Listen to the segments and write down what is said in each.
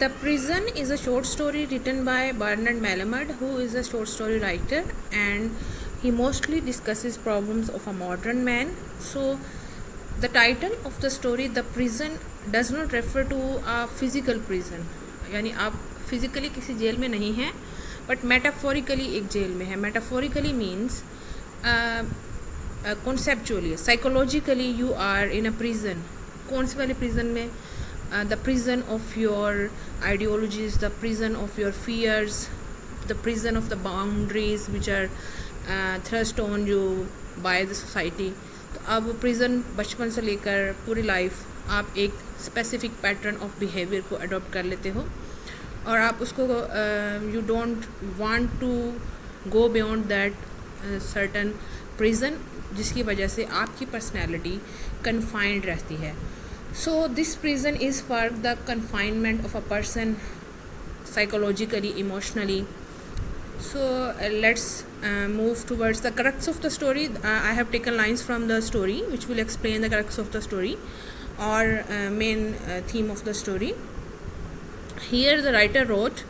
The Prison is a short story written by Bernard Malamud, who is a short story writer, and he mostly discusses problems of a modern man. So, the title of the story, The Prison, does not refer to a physical prison. यानी आप physically किसी jail में नहीं हैं, but metaphorically एक जेल में है. Metaphorically means conceptually, psychologically you are in a prison. कौन सी वाली प्रिजन में? The prison of your ideologies, the prison of your fears, the prison of the boundaries which are thrust on you by the society. तो अब prison बचपन से लेकर पूरी लाइफ आप एक स्पेसिफिक पैटर्न ऑफ बिहेवियर को अडॉप्ट कर लेते हो और आप उसको you don't want to go beyond that certain prison, जिसकी वजह से आपकी पर्सनैलिटी कन्फाइंड रहती है. So this prison is for the confinement of a person psychologically, emotionally. So let's move towards the crux of the story. I have taken lines from the story which will explain the crux of the story or main theme of the story. Here the writer wrote,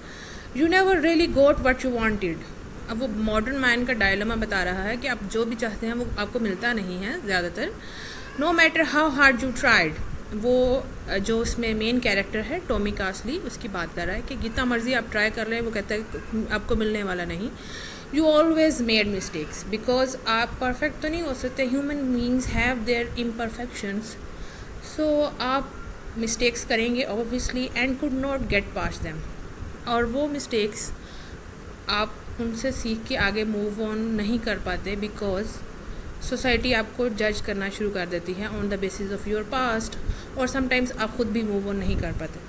"You never really got what you wanted." अब वो modern man का dilemma बता रहा है कि आप जो भी चाहते हैं वो आपको मिलता नहीं है ज़्यादातर. No matter how hard you tried. वो जो उसमें मेन कैरेक्टर है टॉमी कास्ली, उसकी बात कर रहा है कि जितना मर्जी आप ट्राई कर रहे हैं वो कहता है आपको मिलने वाला नहीं. You always made mistakes, because आप परफेक्ट तो नहीं हो सकते. Human beings have their imperfections. So आप मिस्टेक्स करेंगे obviously and could not get pass them. और वो मिस्टेक्स आप उनसे सीख के आगे मूव ऑन नहीं कर पाते बिकॉज सोसाइटी आपको जज करना शुरू कर देती है on the basis of your past, और समटाइम्स आप खुद भी मूव ऑन नहीं कर पाते.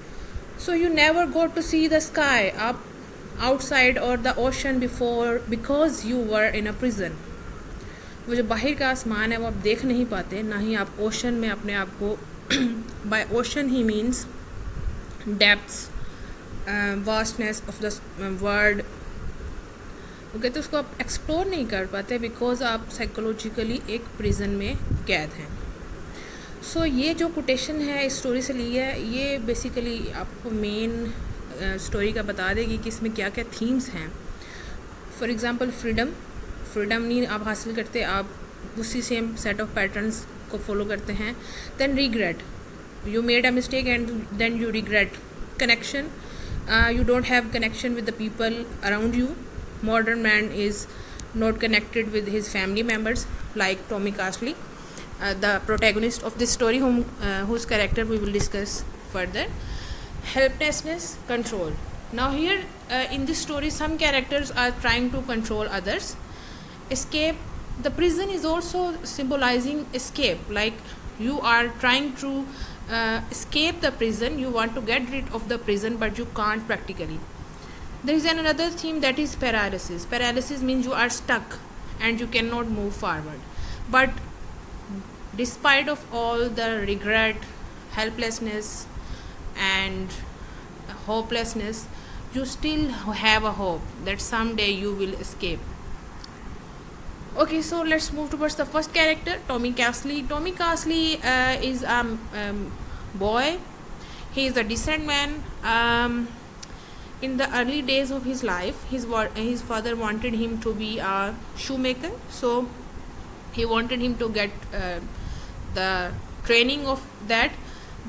So you never got to see the sky, आप आउटसाइड और the ocean before, because you were in a prison. वो जो बाहर का आसमान है वो आप देख नहीं पाते, ना ही आप ओशन में अपने आप को बाय ओशन ही means depths, vastness of the world. Okay, तो उसको आप एक्सप्लोर नहीं कर पाते बिकॉज आप साइकोलॉजिकली एक प्रिजन में कैद हैं. सो ये जो कोटेशन है इस स्टोरी से ली है, ये बेसिकली आपको मेन स्टोरी का बता देगी कि इसमें क्या क्या थीम्स हैं. फॉर एग्ज़ाम्पल फ्रीडम नहीं आप हासिल करते, आप उसी सेम सेट ऑफ पैटर्न्स को फॉलो करते हैं. Then regret, you made a mistake and then you regret. Connection, you don't have connection with the people around you. Modern man is not connected with his family members like Tommy Castley, the protagonist of this story, whose character we will discuss further. Helplessness, control. Now here in this story some characters are trying to control others. Escape, the prison is also symbolizing escape, like you are trying to escape the prison, you want to get rid of the prison but you can't practically. There is another theme that is paralysis. Paralysis means you are stuck and you cannot move forward. But despite of all the regret, helplessness and hopelessness, you still have a hope that someday you will escape. Okay, so let's move towards the first character, Tommy Castley. Tommy Castley is a boy. He is a decent man. In the early days of his life, his father wanted him to be a shoemaker, so he wanted him to get the training of that.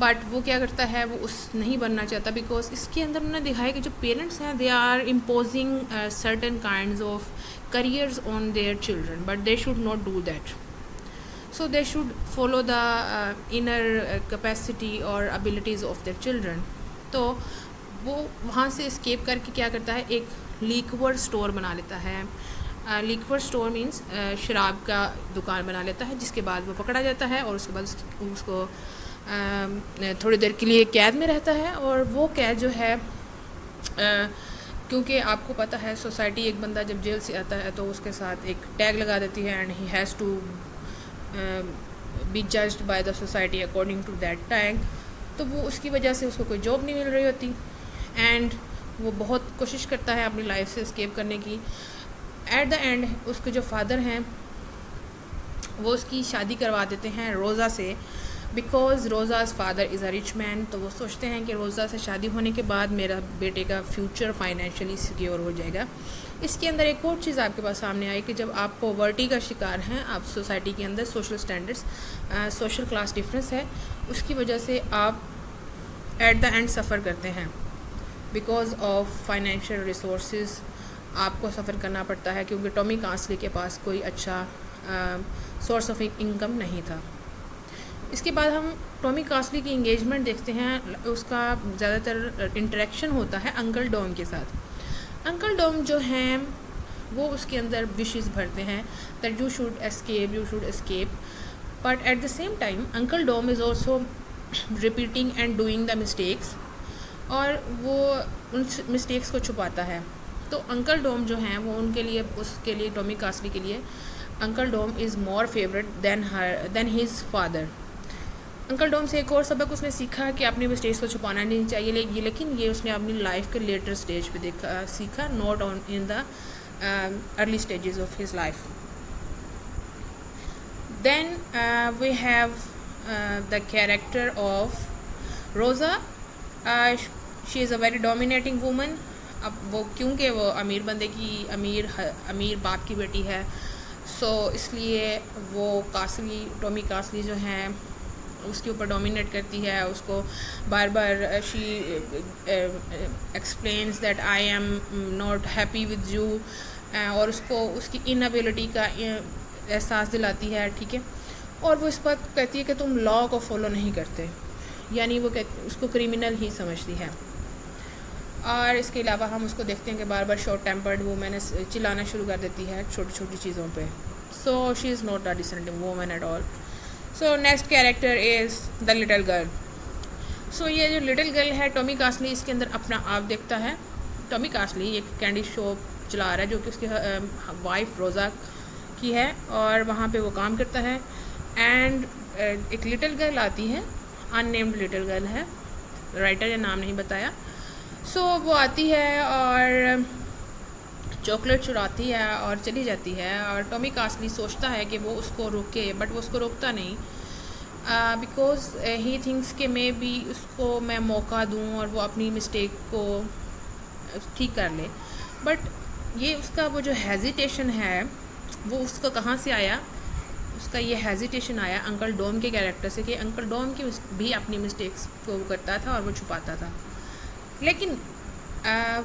But वो क्या करता है, वो उस नहीं बनना चाहता because इसके अंदर उन्होंने दिखाया कि जो पेरेंट्स हैं they are imposing certain kinds of careers on their children, but they should not do that. So they should follow the inner capacity और एबिलिटीज़ ऑफ देयर चिल्ड्रन. तो वो वहाँ से एस्केप करके क्या करता है, एक लिक्वर स्टोर बना लेता है. लिक्वर स्टोर मीन्स शराब का दुकान बना लेता है, जिसके बाद वो पकड़ा जाता है और उसके बाद उसको थोड़ी देर के लिए कैद में रहता है. और वो कैद जो है, क्योंकि आपको पता है सोसाइटी, एक बंदा जब जेल से आता है तो उसके साथ एक टैग लगा देती है and he has to be judged by the society according to that tag. तो वो उसकी वजह से उसको कोई जॉब नहीं मिल रही होती एंड वो बहुत कोशिश करता है अपनी लाइफ से एस्केप करने की. एट द एंड उसके जो फादर हैं वो उसकी शादी करवा देते हैं रोज़ा से, because Rosa's father is a rich man, तो वो सोचते हैं कि रोज़ा से शादी होने के बाद मेरा बेटे का फ्यूचर फाइनेंशियली सिक्योर हो जाएगा। इसके अंदर एक और चीज़ आपके पास सामने आई कि जब आप पॉवर्टी का शिकार हैं, आप सोसाइटी के अंदर social standards, social class difference है, उसकी वजह से आप एट द एंड सफ़र करते हैं। बिकॉज़ ऑफ फाइनेंशियल रिसोर्सेज आपको सफ़र करना पड़ता है, क्योंकि टॉमी कास्ली के पास कोई अच्छा सोर्स ऑफ इनकम नहीं था। इसके बाद हम टॉमी कास्ली की इंगेजमेंट देखते हैं। उसका ज़्यादातर इंटरेक्शन होता है अंकल डॉम के साथ। अंकल डॉम जो हैं वो उसके अंदर विशेस भरते हैं that you should escape, but at the same time uncle Dom is also repeating and doing the mistakes, और वो उन मिस्टेक्स को छुपाता है। तो अंकल डॉम जो हैं वो उनके लिए, उसके लिए, टॉमी कास्ली के लिए uncle Dom is more favourite than his father. Uncle Dom से एक और सबक उसने सीखा कि अपनी मिस्टेक्स को छुपाना नहीं चाहिए, लेकिन ये उसने अपनी लाइफ के लेटर स्टेज पे सीखा, not on in the early stages of his life. Then we have the character of Rosa. She is a very dominating woman. अब वो क्योंकि वो अमीर बंदे की अमीर बाप की बेटी है, सो इसलिए वो टॉमी कास्ली जो हैं उसके ऊपर डोमिनेट करती है। उसको बार बार she explains that I am not happy with you, और उसको उसकी इनएबिलिटी का एहसास दिलाती है, ठीक है। और वो इस बात को कहती है कि तुम लॉ को फॉलो नहीं करते, यानी वो उसको क्रिमिनल ही समझती है। और इसके अलावा हम उसको देखते हैं कि बार बार शॉर्ट टेम्पर्ड वूमेन चिल्लाना शुरू कर देती है छोटी छोटी चीज़ों पे। So she is not a descending women at all. So next character is the little girl. So ये जो लिटिल गर्ल है, टॉमी कास्ली इसके अंदर अपना आप देखता है। टॉमी कास्ली एक कैंडी शॉप चला रहा है जो कि उसकी वाइफ रोज़ा की है, और वहाँ पे वो काम करता है। एंड एक लिटिल गर्ल आती है, अननेम्ड लिटिल गर्ल है, राइटर ने नाम नहीं बताया। सो वो आती है और चॉकलेट चुराती है और चली जाती है, और टॉमी कास्ली सोचता है कि वो उसको रोके, बट वो उसको रोकता नहीं, बिकॉज ही थिंक्स कि मे बी उसको मैं मौका दूं और वो अपनी मिस्टेक को ठीक कर ले। बट ये उसका वो जो हेजिटेशन है वो उसको कहाँ से आया? उसका ये हेजिटेशन आया अंकल डॉम के कैरेक्टर से, कि अंकल डॉम की भी अपनी मिस्टेक्स को वो करता था और वो छुपाता था, लेकिन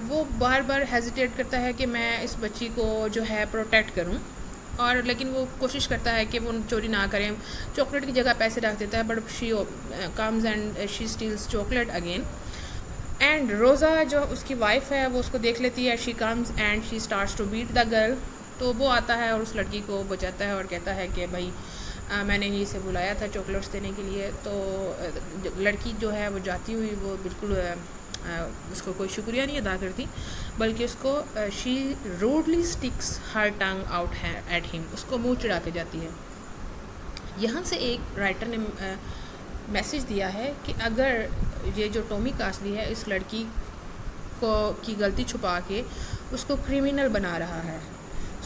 वो बार बार हेजिटेट करता है कि मैं इस बच्ची को जो है प्रोटेक्ट करूं, और लेकिन वो कोशिश करता है कि वो चोरी ना करें। चॉकलेट की जगह पैसे रख देता है, but she comes and she steals chocolate again. And Rosa जो उसकी वाइफ है वो उसको देख लेती है, she comes and she starts to beat the girl. तो वो आता है और उस लड़की को बचाता है और कहता है कि भाई मैंने ही इसे बुलाया था चॉकलेट्स देने के लिए। तो लड़की जो है वो जाती हुई वो बिल्कुल उसको कोई शुक्रिया नहीं अदा करती, बल्कि उसको she rudely sticks her tongue out at him, उसको मुंह चिढ़ा के जाती है। यहाँ से एक राइटर ने मैसेज दिया है कि अगर ये जो टॉमी कास्ली है इस लड़की को की गलती छुपा के उसको क्रिमिनल बना रहा है,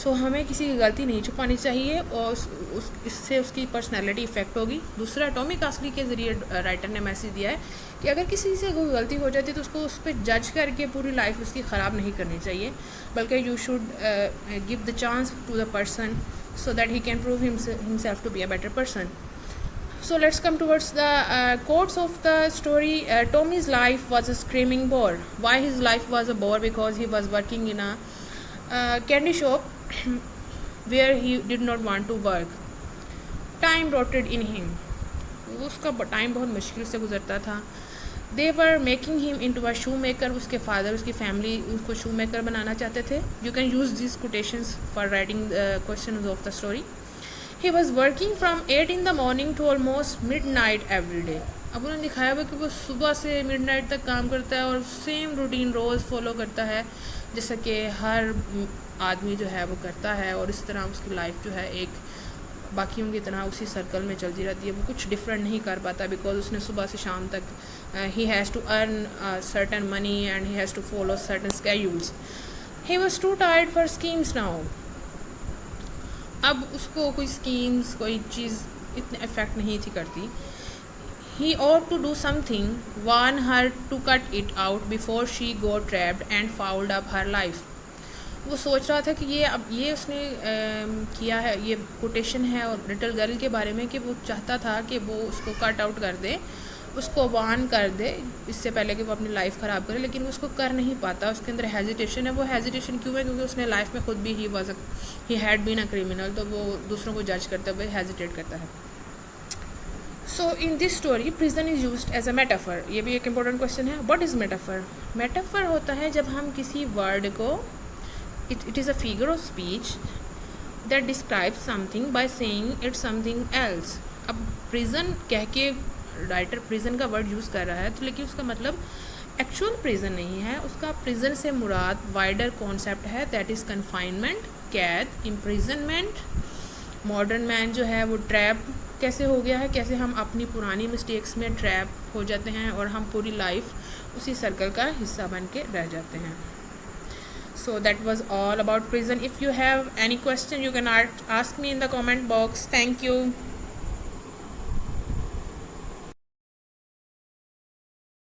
सो हमें किसी की गलती नहीं छुपानी चाहिए, और इससे उसकी पर्सनैलिटी इफ़ेक्ट होगी। दूसरा, टॉमी कास्ली के ज़रिए राइटर ने मैसेज दिया है कि अगर किसी से कोई गलती हो जाती है तो उसको उस पर जज करके पूरी लाइफ उसकी ख़राब नहीं करनी चाहिए, बल्कि you should give the chance to the person so that he can prove himself to be a better person. So let's come towards the quotes of the story. Tommy's life was a screaming bore. Why his life was a bore? Because he was working in a candy shop where he did not want to work. Time rotted in him. उसका time बहुत मुश्किल से गुजरता था। They were making him into a shoemaker. उसके father, उसकी family उसको shoemaker बनाना चाहते थे. You can use these quotations for writing the questions of the story. He was working from 8 in the morning to almost midnight every day. अब उन्होंने दिखाया हुआ कि वो सुबह से मिडनाइट तक काम करता है और सेम रूटीन रोज़ फॉलो करता है जैसा कि हर आदमी जो है वो करता है, और इस तरह उसकी लाइफ जो है एक बाकियों की तरह उसी सर्कल में चलती रहती है। वो कुछ डिफरेंट नहीं कर पाता, बिकॉज उसने सुबह से शाम तक he has to earn certain money and he has to follow certain schedules. He was too tired for schemes now. अब उसको कोई स्कीम्स, कोई चीज़ इतने इफ़ेक्ट नहीं थी करती। he ought to do something, warn her to cut it out before she got trapped and fouled up her life. वो सोच रहा था कि ये उसने किया है, ये कोटेशन है और लिटिल गर्ल के बारे में, कि वो चाहता था कि वो उसको कट आउट कर दे, उसको वार्न कर दे इससे पहले कि वो अपनी लाइफ ख़राब करे, लेकिन वो उसको कर नहीं पाता, उसके अंदर हेजिटेशन है. वो हेजिटेशन क्यों है? क्योंकि उसने लाइफ में खुद भी he had been a criminal, तो वो दूसरों को जज करते हुए हेजिटेट करता है. So in this story prison is used as a metaphor. ये भी एक इंपॉर्टेंट क्वेश्चन है. What is metaphor? मेटाफर होता है जब हम किसी वर्ड को, it is a figure of speech that describes something by saying it's something else. अब प्रिजन कह के राइटर प्रिजन का वर्ड यूज़ कर रहा है, तो लेकिन उसका मतलब एक्चुअल प्रिजन नहीं है. उसका प्रिजन से मुराद वाइडर कॉन्सेप्ट है, दैट इज़ कन्फाइनमेंट, कैद, इम्प्रिजनमेंट. मॉडर्न मैन जो है वो ट्रैप कैसे हो गया है, कैसे हम अपनी पुरानी मिस्टेक्स में ट्रैप हो जाते हैं और हम पूरी लाइफ उसी सर्कल का हिस्सा बन के रह जाते हैं. So that was all about prison. If you have any question, you can ask me in the comment box. Thank you.